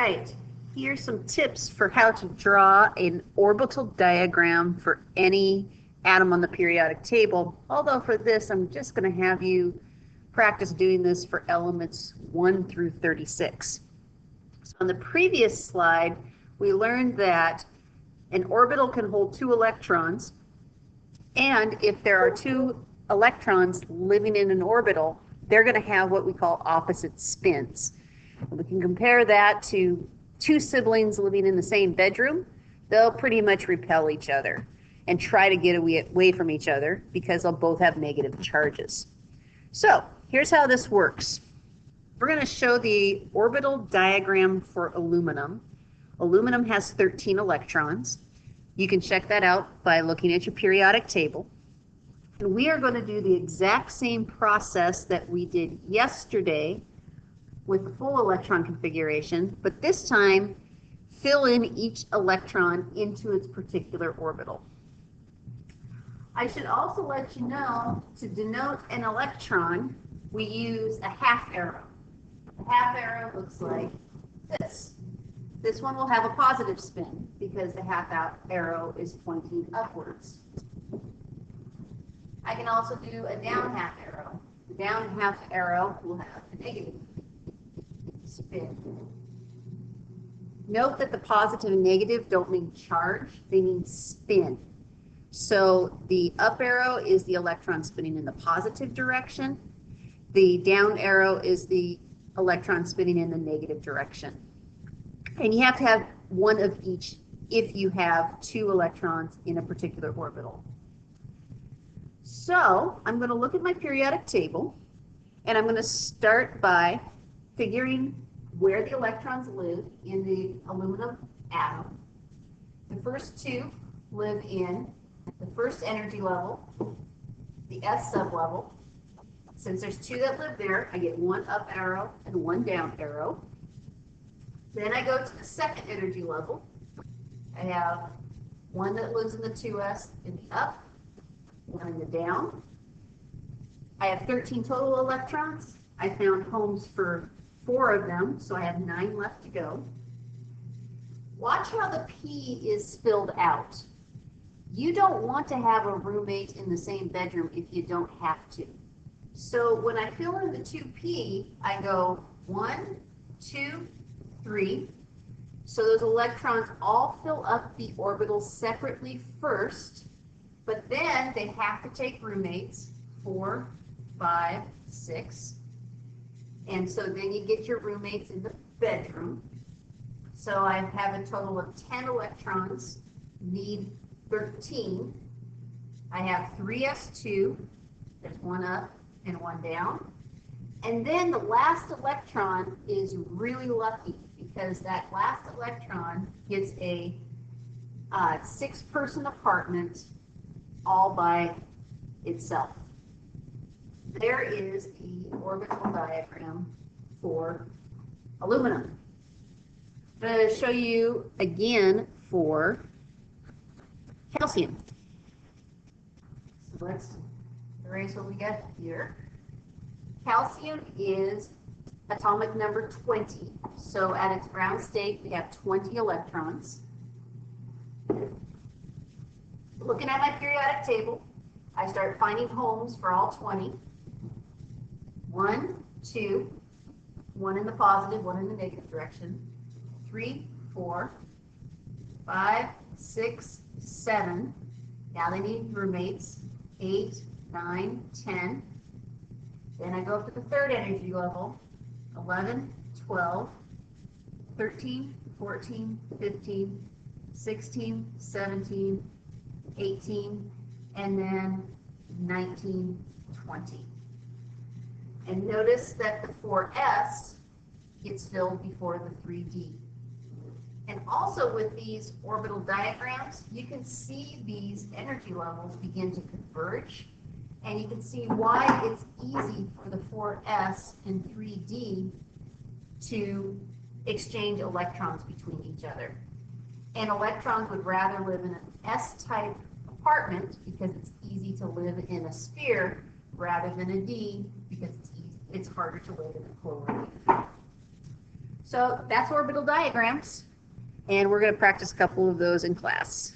right, here's some tips for how to draw an orbital diagram for any atom on the periodic table. Although for this, I'm just going to have you practice doing this for elements 1 through 36. So on the previous slide, we learned that an orbital can hold 2 electrons, and if there are 2 electrons living in an orbital, they're going to have what we call opposite spins. We can compare that to 2 siblings living in the same bedroom. They'll pretty much repel each other and try to get away from each other because they'll both have negative charges. So here's how this works. We're going to show the orbital diagram for aluminum. Aluminum has 13 electrons. You can check that out by looking at your periodic table. And we are going to do the exact same process that we did yesterday with the full electron configuration, but this time fill in each electron into its particular orbital. I should also let you know, to denote an electron, we use a half arrow. A half arrow looks like this. This one will have a positive spin because the half arrow is pointing upwards. I can also do a down half arrow. The down half arrow will have a negative spin. Note that the positive and negative don't mean charge, they mean spin. So the up arrow is the electron spinning in the positive direction. The down arrow is the electron spinning in the negative direction. And you have to have one of each if you have 2 electrons in a particular orbital. So I'm going to look at my periodic table, and I'm going to start by figuring where the electrons live in the aluminum atom. The first 2 live in the first energy level, the S sublevel. Since there's 2 that live there, I get 1 up arrow and 1 down arrow. Then I go to the second energy level. I have 1 that lives in the 2s in the up, 1 in the down. I have 13 total electrons. I found homes for 4 of them, so I have 9 left to go. Watch how the P is filled out. You don't want to have a roommate in the same bedroom if you don't have to. So when I fill in the 2p, I go 1, 2, 3. So those electrons all fill up the orbitals separately first, but then they have to take roommates, 4, 5, 6. And so then you get your roommates in the bedroom. So I have a total of 10 electrons, need 13. I have 3s2, there's 1 up and 1 down. And then the last electron is really lucky because that last electron gets a 6-person apartment all by itself. There is the orbital diagram for aluminum. I'm going to show you again for calcium. So let's erase what we got here. Calcium is atomic number 20. So at its ground state, we have 20 electrons. Looking at my periodic table, I start finding homes for all 20. 1, 2, 1 in the positive, 1 in the negative direction. 3, 4, 5, 6, 7. Now they need roommates. 8, 9, 10. Then I go up to the third energy level. 11, 12, 13, 14, 15, 16, 17, 18, and then 19, 20. And notice that the 4s gets filled before the 3d. And also with these orbital diagrams, you can see these energy levels begin to converge, and you can see why it's easy for the 4s and 3d to exchange electrons between each other. And electrons would rather live in an S-type apartment because it's easy to live in a sphere rather than a D because it's harder to live in a chlorine. So that's orbital diagrams, and we're going to practice a couple of those in class.